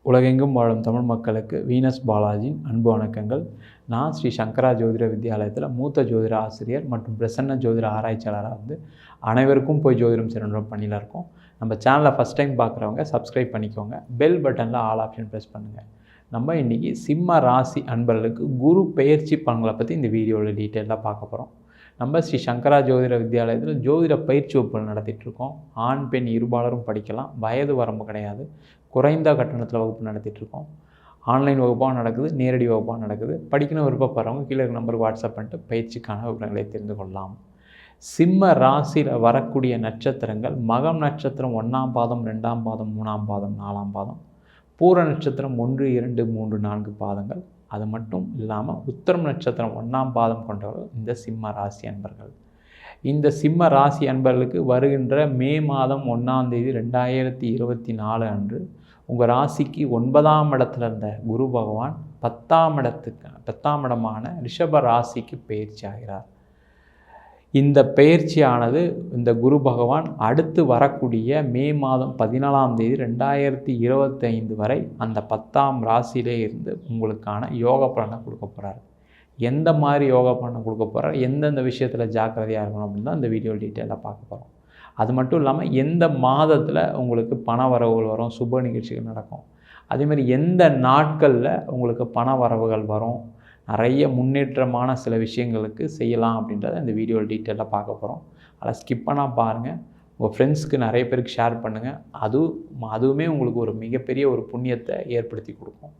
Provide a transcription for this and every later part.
உலகெங்கும் வாழும் தமிழ் மக்களுக்கு வீனஸ் பாலாஜியின் அன்பு வணக்கங்கள். நான் ஸ்ரீ சங்கரா ஜோதிட வித்யாலயத்தில் மூத்த ஜோதிட ஆசிரியர் மற்றும் பிரசன்ன ஜோதிட ஆராய்ச்சியாளராக அனைவருக்கும் போய் ஜோதிடம் சிறந்த பணியில் இருக்கோம். நம்ம சேனலை ஃபஸ்ட் டைம் பார்க்குறவங்க சப்ஸ்கிரைப் பண்ணிக்கோங்க. பெல் பட்டனில் ஆல் ஆப்ஷன் ப்ரெஸ் பண்ணுங்கள். நம்ம இன்றைக்கி சிம்ம ராசி அன்பர்களுக்கு குரு பெயர்ச்சி பலன்களை பற்றி இந்த வீடியோவில் டீட்டெயிலாக பார்க்க போகிறோம். நம்ம ஸ்ரீ சங்கரா ஜோதிட வித்யாலயத்தில் ஜோதிட பயிற்சி வகுப்புகள் நடத்திட்டுருக்கோம். ஆண் பெண் இருபாலரும் படிக்கலாம், வயது வரம்பு கிடையாது. குறைந்த கட்டணத்தில் வகுப்பு நடத்திட்டுருக்கோம். ஆன்லைன் வகுப்பாக நடக்குது, நேரடி வகுப்பாக நடக்குது. படிக்கணும் விருப்பப்படுறவங்க கீழே நம்பருக்கு வாட்ஸ்அப் பண்ணிட்டு பயிற்சிக்கான விவரங்களை தெரிந்து கொள்ளலாம். சிம்ம ராசியில் வரக்கூடிய நட்சத்திரங்கள் மகம் நட்சத்திரம் 1ஆம் பாதம், 2ஆம் பாதம், 3ஆம் பாதம், 4ஆம் பாதம், பூர நட்சத்திரம் 1, 2, 3, 4 பாதங்கள். அது மட்டும் இல்லாமல் உத்திரம் நட்சத்திரம் 1ஆம் பாதம் கொண்டவர்கள் இந்த சிம்ம ராசி அன்பர்கள். இந்த சிம்ம ராசி அன்பர்களுக்கு வருகின்ற மே மாதம் 1ஆம் தேதி 2024 அன்று உங்கள் ராசிக்கு 9ஆம் இடத்துல இருந்த குரு பகவான் 10ஆம் இடமான ரிஷப ராசிக்கு பயிற்சி ஆகிறார். இந்த பயிற்சியானது இந்த குரு பகவான் அடுத்து வரக்கூடிய மே மாதம் 14ஆம் தேதி 2025 வரை அந்த 10ஆம் ராசியிலே இருந்து உங்களுக்கான யோக பலனை கொடுக்க போகிறார். எந்த மாதிரி யோகா பலனை கொடுக்க போகிறார், எந்தெந்த விஷயத்தில் ஜாக்கிரதையாக இருக்கணும் அப்படின்னு தான் இந்த வீடியோ டீட்டெயிலாக பார்க்க போகிறோம். அது மட்டும் இல்லாமல் எந்த மாதத்தில் உங்களுக்கு பண வரவுகள் வரும், சுப நிகழ்ச்சிகள் நடக்கும், அதேமாதிரி எந்த நாட்களில் உங்களுக்கு பண வரவுகள் வரும், நிறைய முன்னேற்றமான சில விஷயங்களுக்கு செய்யலாம் அப்படின்றத இந்த வீடியோவில் டீட்டெயிலாக பார்க்க போகிறோம். அதை ஸ்கிப் பண்ணால் பாருங்கள். உங்கள் ஃப்ரெண்ட்ஸ்க்கு நிறைய பேருக்கு ஷேர் பண்ணுங்கள். அதுவுமே உங்களுக்கு ஒரு மிகப்பெரிய ஒரு புண்ணியத்தை ஏற்படுத்தி கொடுக்கும்.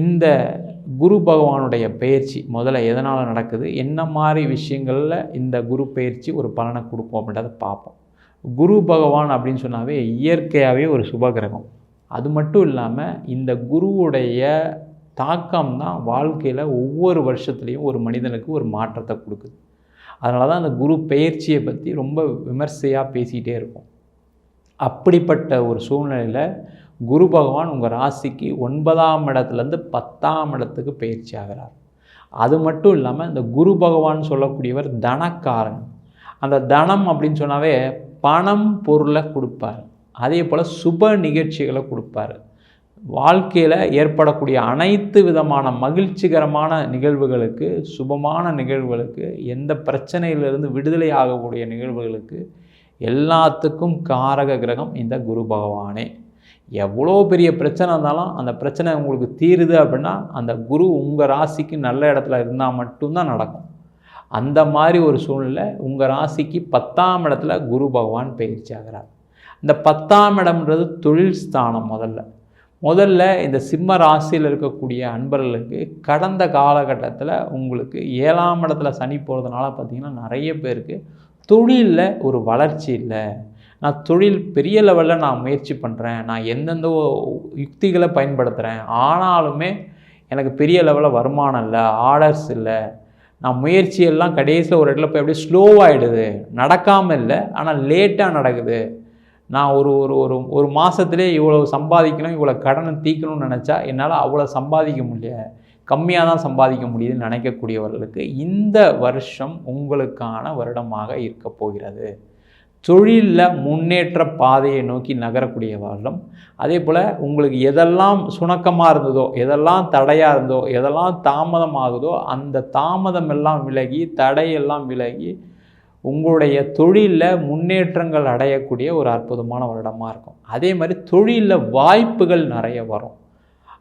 இந்த குரு பகவானுடைய பயிற்சி முதல்ல எதனால் நடக்குது, என்ன மாதிரி விஷயங்களில் இந்த குரு பயிற்சி ஒரு பலனை கொடுக்கும் அப்படின்றத பார்ப்போம். குரு பகவான் அப்படின்னு சொன்னாவே இயற்கையாகவே ஒரு சுபகிரகம். அது மட்டும் இல்லாமல் இந்த குருவுடைய தாக்கம் தான் வாழ்க்கையில் ஒவ்வொரு வருஷத்துலேயும் ஒரு மனிதனுக்கு ஒரு மாற்றத்தை கொடுக்குது. அதனால தான் அந்த குரு பெயர்ச்சியை பற்றி ரொம்ப விமர்சையாக பேசிகிட்டே இருக்கும். அப்படிப்பட்ட ஒரு சூழ்நிலையில் குரு பகவான் உங்கள் ராசிக்கு 9ஆம் இடத்துலேருந்து 10ஆம் இடத்துக்கு பயிற்சி ஆகிறார். அது மட்டும் இல்லாமல் இந்த குரு பகவான் சொல்லக்கூடியவர் தனக்காரன். அந்த தனம் அப்படின்னு சொன்னாவே பணம் பொருளை கொடுப்பார். அதே போல் சுப நிகழ்ச்சிகளை கொடுப்பார். வாழ்க்கையில் ஏற்படக்கூடிய அனைத்து விதமான மகிழ்ச்சிகரமான நிகழ்வுகளுக்கு, சுபமான நிகழ்வுகளுக்கு, எந்த பிரச்சனையிலிருந்து விடுதலை ஆகக்கூடிய நிகழ்வுகளுக்கு எல்லாத்துக்கும் காரக கிரகம் இந்த குரு பகவானே. எவ்வளோ பெரிய பிரச்சனை இருந்தாலும் அந்த பிரச்சனை உங்களுக்கு தீருது அப்படின்னா அந்த குரு உங்கள் ராசிக்கு நல்ல இடத்துல இருந்தால் மட்டும்தான் நடக்கும். அந்த மாதிரி ஒரு சூழ்நிலை உங்கள் ராசிக்கு 10ஆம் இடத்துல குரு பகவான் பயிற்சி ஆகிறார். இந்த 10ஆம் இடம்ன்றது தொழில் ஸ்தானம். முதல்ல இந்த சிம்ம ராசியில் இருக்கக்கூடிய அன்பர்களுக்கு கடந்த காலகட்டத்தில் உங்களுக்கு 7ஆம் இடத்துல சனி போகிறதுனால பார்த்திங்கன்னா நிறைய பேருக்கு தொழிலில் ஒரு வளர்ச்சி இல்லை. நான் தொழில் பெரிய லெவலில் நான் முயற்சி பண்ணுறேன், நான் எந்தெந்த யுக்திகளை பயன்படுத்துகிறேன், ஆனாலுமே எனக்கு பெரிய லெவலில் வருமானம் இல்லை, ஆர்டர்ஸ் இல்லை, நான் முயற்சியெல்லாம் கடைசியில் ஒரு இடத்துல போய் அப்படியே ஸ்லோவாகிடுது, நடக்காமல் இல்லை ஆனால் லேட்டாக நடக்குது. நான் ஒரு மாதத்துலேயே இவ்வளோ சம்பாதிக்கணும், இவ்வளோ கடனை தீர்க்கணும்னு நினச்சா என்னால் அவ்வளோ சம்பாதிக்க முடியல, கம்மியாக தான் சம்பாதிக்க முடியுதுன்னு நினைக்கக்கூடியவர்களுக்கு இந்த வருஷம் உங்களுக்கான வருடமாக இருக்க போகிறது. தொழிலில் முன்னேற்ற பாதையை நோக்கி நகரக்கூடிய வருடம். அதே போல் உங்களுக்கு எதெல்லாம் சுணக்கமாக இருந்ததோ, எதெல்லாம் தடையாக இருந்ததோ, எதெல்லாம் தாமதமாகுதோ அந்த தாமதம் எல்லாம் விலகி, தடையெல்லாம் விலகி உங்களுடைய தொழிலில் முன்னேற்றங்கள் அடையக்கூடிய ஒரு அற்புதமான வருடமாக இருக்கும். அதே மாதிரி தொழிலில் வாய்ப்புகள் நிறைய வரும்.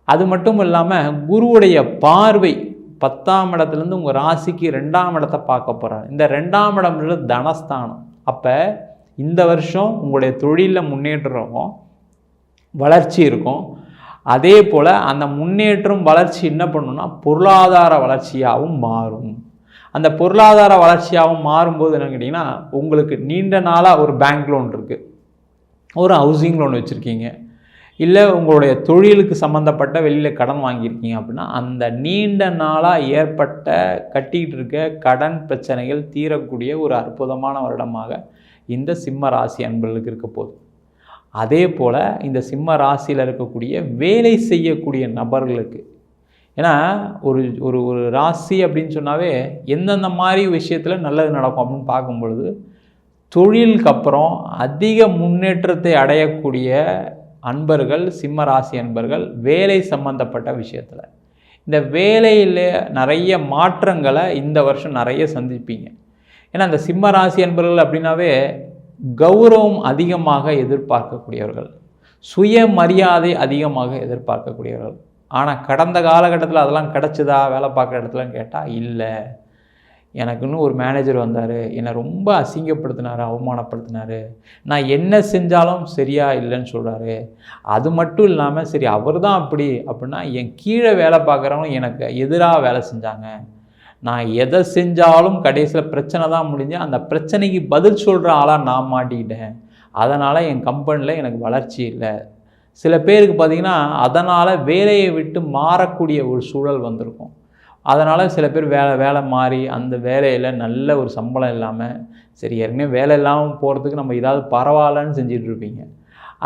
அது மட்டும் இல்லாமல் குருவுடைய பார்வை 10ஆம் இடத்துலேருந்து உங்கள் ராசிக்கு 2ஆம் இடத்தை பார்க்க போகிறார். இந்த 2ஆம் இடம்ன்றது தனஸ்தானம். அப்போ இந்த வருஷம் உங்களுடைய தொழிலில் முன்னேற்றம் இருக்கும், வளர்ச்சி இருக்கும். அதே போல் அந்த முன்னேற்றம் வளர்ச்சி என்ன பண்ணணும்னா பொருளாதார வளர்ச்சியாகவும் மாறும். அந்த பொருளாதார வளர்ச்சியாகவும் மாறும்போது என்ன கேட்டிங்கன்னா, உங்களுக்கு நீண்ட நாளாக ஒரு பேங்க் லோன் இருக்குது, ஒரு ஹவுசிங் லோன் வச்சுருக்கீங்க, இல்லை உங்களுடைய தொழிலுக்கு சம்மந்தப்பட்ட வெளியில் கடன் வாங்கியிருக்கீங்க அப்படின்னா அந்த நீண்ட நாளாக ஏற்பட்ட கட்டிக்கிட்டு இருக்க கடன் பிரச்சனைகள் தீரக்கூடிய ஒரு அற்புதமான வருடமாக இந்த சிம்ம ராசி அன்பர்களுக்கு இருக்க போகுது. அதே போல் இந்த சிம்ம ராசியில் இருக்கக்கூடிய வேலை செய்யக்கூடிய நபர்களுக்கு, ஏன்னா ஒரு ஒரு ஒரு ராசி அப்படின்னு சொன்னாவே எந்தெந்த மாதிரி விஷயத்தில் நல்லது நடக்கும் அப்படின்னு பார்க்கும் பொழுது தொழிலுக்கு அப்புறம் அதிக முன்னேற்றத்தை அடையக்கூடிய அன்பர்கள், சிம்ம ராசி அன்பர்கள் வேலை சம்பந்தப்பட்ட விஷயத்தில் இந்த வேலையில் நிறைய மாற்றங்களை இந்த வருஷம் நிறைய சந்திப்பீங்க. ஏன்னா இந்த சிம்ம ராசி அன்பர்கள் அப்படின்னாவே கௌரவம் அதிகமாக எதிர்பார்க்கக்கூடியவர்கள், சுயமரியாதை அதிகமாக எதிர்பார்க்கக்கூடியவர்கள். ஆனால் கடந்த காலகட்டத்தில் அதெல்லாம் கிடச்சிதா வேலை பார்க்குற இடத்துலன்னு கேட்டால் இல்லை. எனக்குன்னு ஒரு மேனேஜர் வந்தார், என்னை ரொம்ப அசிங்கப்படுத்தினார், அவமானப்படுத்தினார், நான் என்ன செஞ்சாலும் சரியாக இல்லைன்னு சொல்கிறாரு. அது மட்டும் இல்லாமல் சரி அவர் தான் அப்படின்னா என் கீழே வேலை பார்க்குறவங்க எனக்கு எதிராக வேலை செஞ்சாங்க. நான் எதை செஞ்சாலும் கடைசியில் பிரச்சனை தான் முடிஞ்சு அந்த பிரச்சனைக்கு பதில் சொல்கிற ஆளாக நான் மாட்டிக்கிட்டேன். அதனால் என் கம்பெனியில் எனக்கு வளர்ச்சி இல்லை. சில பேருக்கு பார்த்திங்கன்னா அதனால் வேலையை விட்டு மாறக்கூடிய ஒரு சூழல் வந்திருக்கும். அதனால் சில பேர் வேலை மாறி அந்த வேலையில் நல்ல ஒரு சம்பளம் இல்லாமல் சரி ஏற்கனவே வேலை இல்லாமல் போகிறதுக்கு நம்ம ஏதாவது பரவாயில்லன்னு செஞ்சிட்ருப்பீங்க.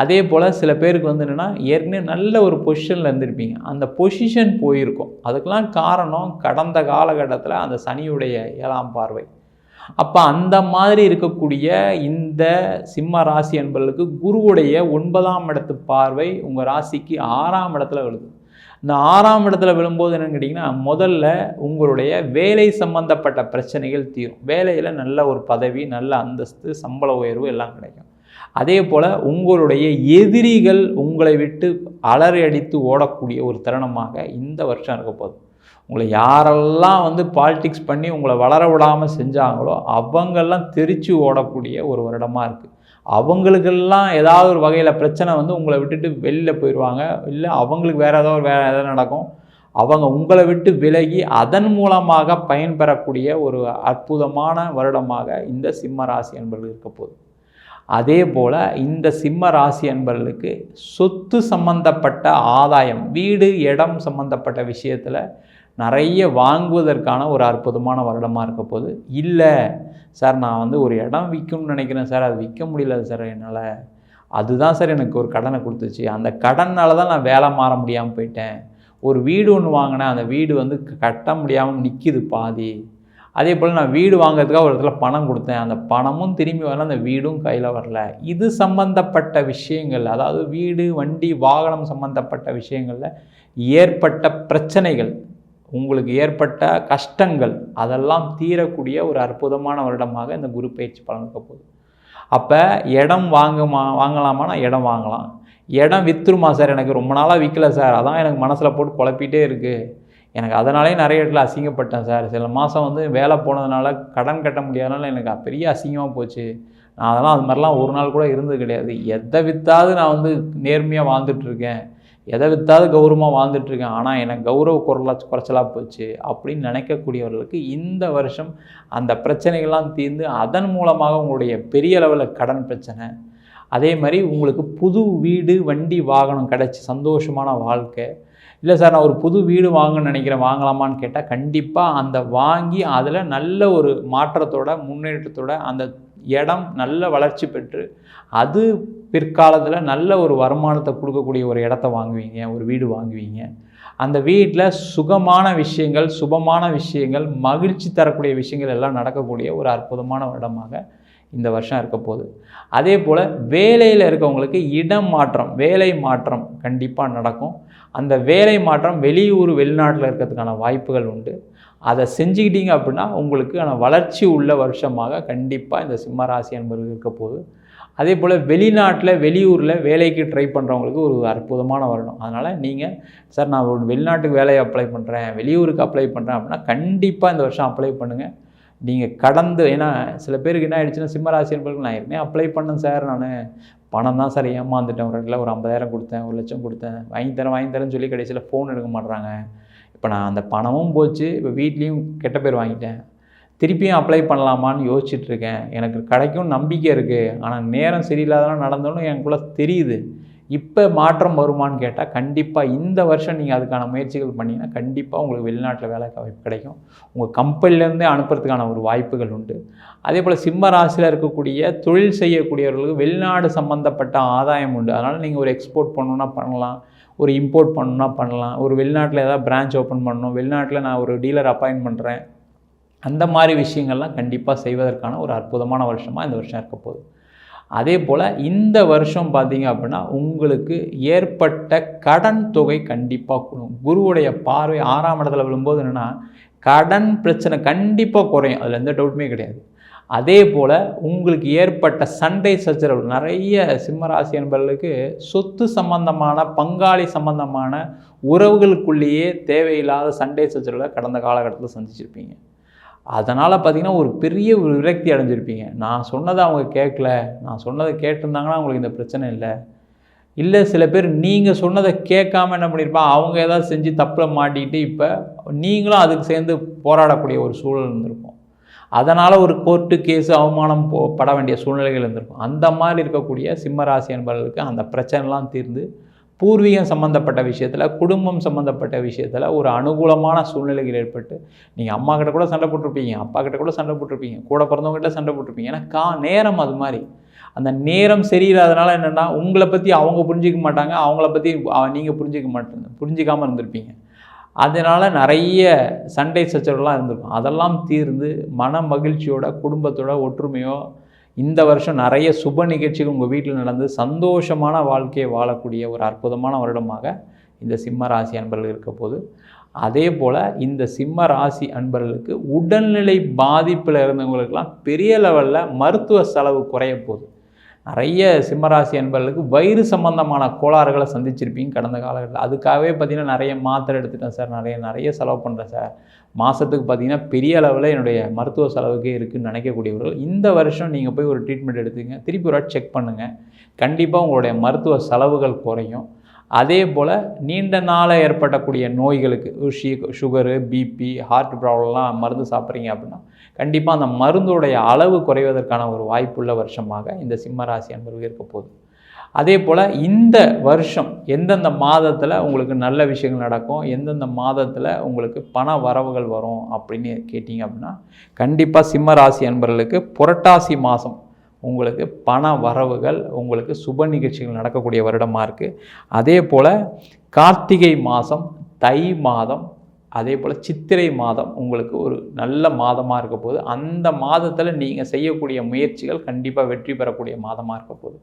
அதே போல் சில பேருக்கு வந்து என்னென்னா ஏற்கனவே நல்ல ஒரு பொசிஷனில் இருந்திருப்பீங்க, அந்த பொசிஷன் போயிருக்கும். அதுக்கெலாம் காரணம் கடந்த காலகட்டத்தில் அந்த சனியுடைய 7ஆம் பார்வை. அப்போ அந்த மாதிரி இருக்கக்கூடிய இந்த சிம்ம ராசி என்பவர்களுக்கு குருவுடைய 9ஆம் இடத்து பார்வை உங்கள் ராசிக்கு 6ஆம் இடத்துல விழுது. இந்த 6ஆம் இடத்துல விழும்போது என்னென்னு கேட்டிங்கன்னா முதல்ல உங்களுடைய வேலை சம்பந்தப்பட்ட பிரச்சனைகள் தீரும். வேலையில் நல்ல ஒரு பதவி, நல்ல அந்தஸ்து, சம்பள உயர்வு எல்லாம் கிடைக்கும். அதே போல் உங்களுடைய எதிரிகள் உங்களை விட்டு அலறி அடித்து ஓடக்கூடிய ஒரு தருணமாக இந்த வருஷம் இருக்க போகுது. உங்களை யாரெல்லாம் வந்து பாலிடிக்ஸ் பண்ணி உங்களை வளர விடாமல் செஞ்சாங்களோ அவங்கெல்லாம் தெரித்து ஓடக்கூடிய ஒரு வருடமாக இருக்குது. அவங்களுக்கெல்லாம் ஏதாவது ஒரு வகையில் பிரச்சனை வந்து உங்களை விட்டுட்டு வெளியில் போயிடுவாங்க. இல்லை அவங்களுக்கு வேறு எதாவது நடக்கும். அவங்க உங்களை விட்டு விலகி அதன் மூலமாக பயன்பெறக்கூடிய ஒரு அற்புதமான வருடமாக இந்த சிம்ம ராசி அன்பர்கள் இருக்க போகுது. அதே போல் இந்த சிம்ம ராசி அன்பர்களுக்கு சொத்து சம்பந்தப்பட்ட ஆதாயம், வீடு இடம் சம்பந்தப்பட்ட விஷயத்தில் நிறைய வாங்குவதற்கான ஒரு அற்புதமான வருடமாக இருக்க போகுது. இல்லை சார் நான் வந்து ஒரு இடம் விற்கணும்னு நினைக்கிறேன் சார், அது விற்க முடியல சார் என்னால், அதுதான் சார் எனக்கு ஒரு கடனை கொடுத்துச்சு, அந்த கடனால் தான் நான் வேலை மாற முடியாமல் போயிட்டேன். ஒரு வீடு ஒன்று வாங்கினேன், அந்த வீடு வந்து கட்ட முடியாமல் நிற்கிது பாதி. அதே போல் நான் வீடு வாங்கிறதுக்காக ஒரு இடத்துல பணம் கொடுத்தேன், அந்த பணமும் திரும்பி வரல, அந்த வீடும் கையில் வரல. இது சம்பந்தப்பட்ட விஷயங்கள், அதாவது வீடு வண்டி வாகனம் சம்பந்தப்பட்ட விஷயங்களில் ஏற்பட்ட பிரச்சனைகள், உங்களுக்கு ஏற்பட்ட கஷ்டங்கள் அதெல்லாம் தீரக்கூடிய ஒரு அற்புதமான வருடமாக இந்த குரு பயிற்சி பலன் இருக்க போகுது. அப்போ இடம் வாங்கலாமான்னா இடம் வாங்கலாம். இடம் விற்றுருமா சார், எனக்கு ரொம்ப நாளாக விற்கல சார், அதான் எனக்கு மனசில் போட்டு குழப்பிகிட்டே இருக்குது, எனக்கு அதனாலே நிறைய இடத்துல அசிங்கப்பட்டேன் சார், சில மாதம் வந்து வேலை போனதுனால கடன் கட்ட முடியாதனால எனக்கு பெரிய அசிங்கமாக போச்சு, நான் அதெல்லாம் அது மாதிரிலாம் ஒரு நாள் கூட இருந்தது கிடையாது, எதை விற்றாவது நான் வந்து நேர்மையாக வாழ்ந்துட்டுருக்கேன், எதை விற்றாவது கௌரவமாக வாழ்ந்துட்டுருக்கேன், ஆனால் எனக்கு கௌரவ குறைச்சலாக போச்சு அப்படின்னு நினைக்கக்கூடியவர்களுக்கு இந்த வருஷம் அந்த பிரச்சனைகள்லாம் தீர்ந்து அதன் மூலமாக உங்களுடைய பெரிய அளவில் கடன் பிரச்சனை, அதே மாதிரி உங்களுக்கு புது வீடு வண்டி வாகனம் கிடச்சி சந்தோஷமான வாழ்க்கை. இல்லை சார் நான் ஒரு புது வீடு வாங்கணும்னு நினைக்கிறேன், வாங்கலாமான்னு கேட்டால் கண்டிப்பாக அந்த வாங்கி அதில் நல்ல ஒரு மாற்றத்தோட முன்னேற்றத்தோட அந்த இடம் நல்ல வளர்ச்சி பெற்று அது பிற்காலத்தில் நல்ல ஒரு வருமானத்தை கொடுக்கக்கூடிய ஒரு இடத்த வாங்குவீங்க, ஒரு வீடு வாங்குவீங்க. அந்த வீட்டில் சுகமான விஷயங்கள், சுபமான விஷயங்கள், மகிழ்ச்சி தரக்கூடிய விஷயங்கள் எல்லாம் நடக்கக்கூடிய ஒரு அற்புதமான இடமாக இந்த வருஷம் இருக்க போகுது. அதே போல் வேலையில் இருக்கவங்களுக்கு இடம் மாற்றம், வேலை மாற்றம் கண்டிப்பாக நடக்கும். அந்த வேலை மாற்றம் வெளியூர் வெளிநாட்டில் இருக்கிறதுக்கான வாய்ப்புகள் உண்டு. அதை செஞ்சுக்கிட்டீங்க அப்படின்னா உங்களுக்கு வளர்ச்சி உள்ள வருஷமாக கண்டிப்பாக இந்த சிம்மராசி என்பவர்கள் இருக்க போகுது. அதே போல் வெளிநாட்டில் வெளியூரில் வேலைக்கு ட்ரை பண்ணுறவங்களுக்கு ஒரு அற்புதமான வருடம். அதனால் நீங்கள் சார் நான் ஒரு வெளிநாட்டுக்கு வேலையை அப்ளை பண்ணுறேன், வெளியூருக்கு அப்ளை பண்ணுறேன் அப்படின்னா கண்டிப்பாக இந்த வருஷம் அப்ளை பண்ணுங்கள். நீங்கள் கடந்து, ஏன்னா சில பேருக்கு என்ன ஆகிடுச்சுன்னா சிம்மராசி என்பவர்கள் நான் ஏற்கனவே அப்ளை பண்ணேன் சார், நான் பணம் தான் சார் ஏமாந்துட்டேன், ஒரு இடத்துல ஒரு 50,000 கொடுத்தேன், 1,00,000 கொடுத்தேன், வாங்கி தரேன்னு சொல்லி கடைசியில் ஃபோன் எடுக்க மாட்றாங்க, இப்போ நான் அந்த பணமும் போச்சு, இப்போ வீட்லேயும் கெட்ட பேர் வாங்கிட்டேன், திருப்பியும் அப்ளை பண்ணலாமான்னு யோசிச்சுட்ருக்கேன், எனக்கு கிடைக்கும் நம்பிக்கை இருக்குது, ஆனால் நேரம் சரியில்லாதெல்லாம் நடந்தாலும் எனக்குள்ளே தெரியுது, இப்போ மாற்றம் வருமானு கேட்டால் கண்டிப்பாக இந்த வருஷம் நீங்கள் அதுக்கான முயற்சிகள் பண்ணிங்கன்னா கண்டிப்பாக உங்களுக்கு வெளிநாட்டில் வேலை கிடைக்கும். உங்கள் கம்பெனிலேருந்தே அனுப்புறதுக்கான ஒரு வாய்ப்புகள் உண்டு. அதே போல் சிம்ம ராசியில் இருக்கக்கூடிய தொழில் செய்யக்கூடியவர்களுக்கு வெளிநாடு சம்மந்தப்பட்ட ஆதாயம் உண்டு. அதனால் நீங்கள் ஒரு எக்ஸ்போர்ட் பண்ணணுன்னா பண்ணலாம், ஒரு இம்போர்ட் பண்ணணுன்னா பண்ணலாம், ஒரு வெளிநாட்டில் ஏதாவது பிரான்ச் ஓப்பன் பண்ணணும், வெளிநாட்டில் நான் ஒரு டீலர் அப்பாயின்ட் பண்ணுறேன், அந்த மாதிரி விஷயங்கள்லாம் கண்டிப்பாக செய்வதற்கான ஒரு அற்புதமான வருஷமாக இந்த வருஷம் இருக்க போகுது. அதே போல் இந்த வருஷம் பார்த்தீங்க அப்படின்னா உங்களுக்கு ஏற்பட்ட கடன் தொகை கண்டிப்பாக கூடும். குருவுடைய பார்வை 6ஆம் இடத்துல விழும்போது என்னென்னா கடன் பிரச்சனை கண்டிப்பாக குறையும், அதில் எந்த டவுட்டுமே கிடையாது. அதே போல் உங்களுக்கு ஏற்பட்ட சண்டை சச்சரவு நிறைய சிம்மராசி என்பவர்களுக்கு சொத்து சம்பந்தமான பங்காளி சம்பந்தமான உறவுகளுக்குள்ளேயே தேவையில்லாத சண்டை சச்சரவை கடந்த காலகட்டத்தில் சந்திச்சிருப்பீங்க. அதனால் பார்த்திங்கன்னா ஒரு பெரிய ஒரு விரக்தி அடைஞ்சிருப்பீங்க. நான் சொன்னதை அவங்க கேட்கல, நான் சொன்னதை கேட்டிருந்தாங்கன்னா அவங்களுக்கு இந்த பிரச்சனை இல்லை சில பேர் நீங்கள் சொன்னதை கேட்காம என்ன பண்ணியிருப்பாங்க, அவங்க ஏதாவது செஞ்சு தப்பில் மாட்டிக்கிட்டு இப்போ நீங்களும் அதுக்கு சேர்ந்து போராடக்கூடிய ஒரு சூழல் இருந்திருக்கும். அதனால் ஒரு கோர்ட்டு கேஸு அவமானம் பட வேண்டிய சூழ்நிலைகள் இருந்திருக்கும். அந்த மாதிரி இருக்கக்கூடிய சிம்மராசி என்பவர்களுக்கு அந்த பிரச்சனைலாம் தீர்ந்து பூர்வீகம் சம்மந்தப்பட்ட விஷயத்தில், குடும்பம் சம்மந்தப்பட்ட விஷயத்தில் ஒரு அனுகூலமான சூழ்நிலைகள் ஏற்பட்டு நீங்கள் அம்மா கிட்ட கூட சண்டை போட்டிருப்பீங்க, அப்பா கிட்ட கூட சண்டை போட்டிருப்பீங்க, கூட பிறந்தவங்ககிட்ட சண்டை போட்டிருப்பீங்க. ஏன்னா நேரம் அது மாதிரி. அந்த நேரம் சரியில்லாதனால என்னென்னா உங்களை பற்றி அவங்க புரிஞ்சிக்க மாட்டாங்க, அவங்கள பற்றி நீங்கள் புரிஞ்சிக்காமல் இருந்திருப்பீங்க. அதனால் நிறைய சண்டை சச்சரவுலாம் இருந்திருக்கும். அதெல்லாம் தீர்ந்து மன மகிழ்ச்சியோட குடும்பத்தோட ஒற்றுமையோ இந்த வருஷம் நிறைய சுப நிகழ்ச்சிகள் உங்கள் வீட்டில் நடந்து சந்தோஷமான வாழ்க்கையை வாழக்கூடிய ஒரு அற்புதமான வருடமாக இந்த சிம்ம ராசி அன்பர்கள் இருக்க போது. அதே போல் இந்த சிம்ம ராசி அன்பர்களுக்கு உடல்நிலை பாதிப்பில் இருந்தவங்களுக்கெல்லாம் பெரிய லெவலில் மருத்துவ செலவு குறைய போகுது. நிறைய சிம்மராசி அன்பர்களுக்கு வயிறு சம்பந்தமான கோளாறுகளை சந்திச்சிருப்பீங்க கடந்த காலகட்டத்தில். அதுக்காகவே பார்த்திங்கன்னா நிறைய மாத்திரை எடுத்துட்டேன் சார், நிறைய செலவு பண்ணுறேன் சார், மாதத்துக்கு பார்த்திங்கன்னா பெரிய அளவில் என்னுடைய மருத்துவ செலவுக்கே இருக்குதுன்னு நினைக்கக்கூடியவர்கள் இந்த வருஷம் நீங்கள் போய் ஒரு ட்ரீட்மெண்ட் எடுத்துங்க, திருப்பி ஒரு செக் பண்ணுங்கள், கண்டிப்பாக உங்களுடைய மருத்துவ செலவுகள் குறையும். அதே போல் நீண்ட நாளாக ஏற்படக்கூடிய நோய்களுக்கு சுகரு, பிபி, ஹார்ட் ப்ராப்ளம்லாம் மருந்து சாப்பிட்றீங்க அப்படின்னா கண்டிப்பாக அந்த மருந்துடைய அளவு குறைவதற்கான ஒரு வாய்ப்புள்ள வருஷமாக இந்த சிம்மராசி அன்பர்கள் இருக்க போகுது. அதே போல் இந்த வருஷம் எந்தெந்த மாதத்தில் உங்களுக்கு நல்ல விஷயங்கள் நடக்கும், எந்தெந்த மாதத்தில் உங்களுக்கு பண வரவுகள் வரும் அப்படின்னு கேட்டிங்க அப்படின்னா கண்டிப்பாக சிம்மராசி அன்பர்களுக்கு புரட்டாசி மாதம் உங்களுக்கு பண வரவுகள், உங்களுக்கு சுப நிகழ்ச்சிகள் நடக்கக்கூடிய வருடமாக இருக்குது. அதே போல் கார்த்திகை மாதம், தை மாதம், அதே போல் சித்திரை மாதம் உங்களுக்கு ஒரு நல்ல மாதமாக இருக்க போகுது. அந்த மாதத்தில் நீங்கள் செய்யக்கூடிய முயற்சிகள் கண்டிப்பாக வெற்றி பெறக்கூடிய மாதமாக இருக்க போகுது.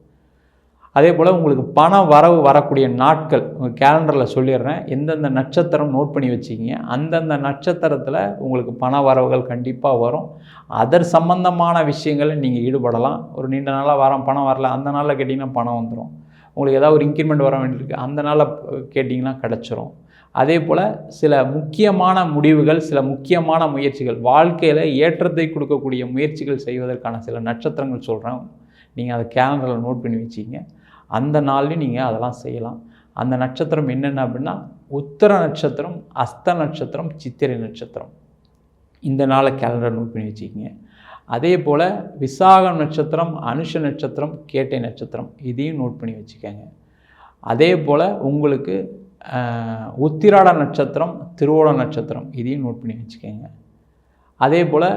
அதே போல் உங்களுக்கு பண வரவு வரக்கூடிய நாட்கள் உங்கள் கேலண்டரில் சொல்லிடுறேன், எந்தெந்த நட்சத்திரம் நோட் பண்ணி வச்சுக்கிங்க. அந்தந்த நட்சத்திரத்தில் உங்களுக்கு பண வரவுகள் கண்டிப்பாக வரும். அதர் சம்பந்தமான விஷயங்களில் நீங்கள் ஈடுபடலாம். ஒரு நீண்ட நாளாக பணம் வரல, அந்த நாளில் கேட்டிங்கன்னா பணம் வந்துடும். உங்களுக்கு ஏதாவது ஒரு இன்க்ரிமெண்ட் வர வேண்டியிருக்கு, அந்த நாளில் கேட்டிங்கன்னா கிடச்சிரும். அதே போல் சில முக்கியமான முடிவுகள், சில முக்கியமான முயற்சிகள், வாழ்க்கையில் ஏற்றத்தை கொடுக்கக்கூடிய முயற்சிகள் செய்வதற்கான சில நட்சத்திரங்கள் சொல்கிறேன், நீங்கள் அதை கேலண்டரில் நோட் பண்ணி வச்சிங்க. அந்த நாள்லையும் நீங்கள் அதெல்லாம் செய்யலாம். அந்த நட்சத்திரம் என்னென்ன அப்படின்னா உத்திர நட்சத்திரம், அஸ்த நட்சத்திரம், சித்திரை நட்சத்திரம். இந்த நாளை கேலண்டர் நோட் பண்ணி வச்சுக்கிங்க. அதே போல் விசாகம் நட்சத்திரம், அனுஷ நட்சத்திரம், கேட்டை நட்சத்திரம், இதையும் நோட் பண்ணி வச்சுக்கோங்க. அதே போல் உங்களுக்கு உத்திராட நட்சத்திரம், திருவோண நட்சத்திரம், இதையும் நோட் பண்ணி வச்சுக்கோங்க. அதே போல்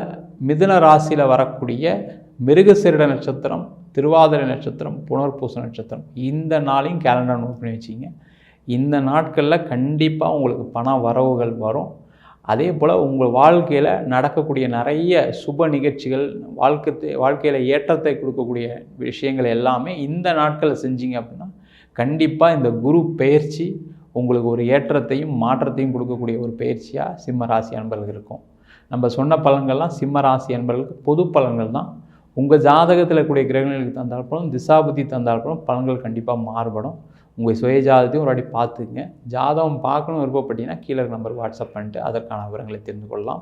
மிதுன ராசியில் வரக்கூடிய மிருகசீரிட நட்சத்திரம், திருவாதிரை நட்சத்திரம், புனர்பூச நட்சத்திரம், இந்த நாளையும் கேலண்டர் நோட் பண்ணி வச்சிங்க. இந்த நாட்களில் கண்டிப்பாக உங்களுக்கு பண வரவுகள் வரும். அதே போல் உங்கள் வாழ்க்கையில் நடக்கக்கூடிய நிறைய சுப நிகழ்ச்சிகள், வாழ்க்கையில் ஏற்றத்தை கொடுக்கக்கூடிய விஷயங்கள் எல்லாமே இந்த நாட்களில் செஞ்சீங்க அப்படின்னா கண்டிப்பாக இந்த குரு பெயர்ச்சி உங்களுக்கு ஒரு ஏற்றத்தையும் மாற்றத்தையும் கொடுக்கக்கூடிய ஒரு பயிற்சியாக சிம்ம ராசி அன்பர்கள் இருக்கும். நம்ம சொன்ன பலன்கள்லாம் சிம்ம ராசி அன்பர்களுக்கு பொது பலன்கள் தான். உங்கள் ஜாதகத்தில் இருக்கக்கூடிய கிரகங்களுக்கு தந்தால்படும், திசாபுத்தி தந்தால்படும் பலன்கள் கண்டிப்பாக மாறுபடும். உங்கள் சுய ஜாதகத்தையும் ஒரு வாட்டி பார்த்துக்குங்க. ஜாதகம் பார்க்கணும் விருப்பப்பட்டீங்கன்னா கீழே நம்பருக்கு வாட்ஸ்அப் பண்ணிட்டு அதற்கான விவரங்களை தெரிந்து கொள்ளலாம்.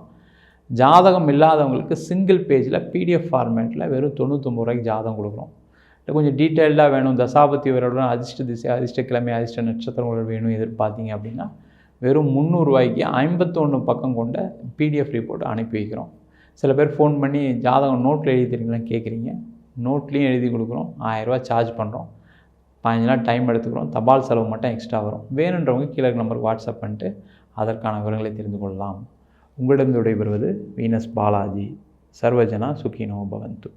ஜாதகம் இல்லாதவங்களுக்கு சிங்கிள் பேஜில் PDF ஃபார்மேட்டில் வெறும் 99 ரூபாய்க்கு ஜாதகம் கொடுக்குறோம். இல்லை கொஞ்சம் டீட்டெயில்டாக வேணும், தசாபத்தி விவரத்துடன் அதிர்ஷ்ட திசை, அதிர்ஷ்ட கிழமை, அதிர்ஷ்ட நட்சத்திரங்கள் வேணும் எதிர்பார்த்தீங்க அப்படின்னா வெறும் 300 ரூபாய்க்கு 51 பக்கம் கொண்ட PDF ரிப்போர்ட் அனுப்பி வைக்கிறோம். சில பேர் ஃபோன் பண்ணி ஜாதகம் நோட்டில் எழுதி தரீங்களான்னு கேட்குறீங்க. நோட்லேயும் எழுதி கொடுக்குறோம். 1000 ரூபா சார்ஜ் பண்ணுறோம். 15 நாள் டைம் எடுத்துக்கிறோம். தபால் செலவு மட்டும் எக்ஸ்ட்ரா வரும். வேணுன்றவங்க கீழே நம்பருக்கு வாட்ஸ்அப் பண்ணிட்டு அதற்கான விவரங்களை தெரிந்து கொள்ளலாம். உங்களிடம் விடைபெறுவது வீனஸ் பாலாஜி. சர்வஜனா சுகினோ பவந்து.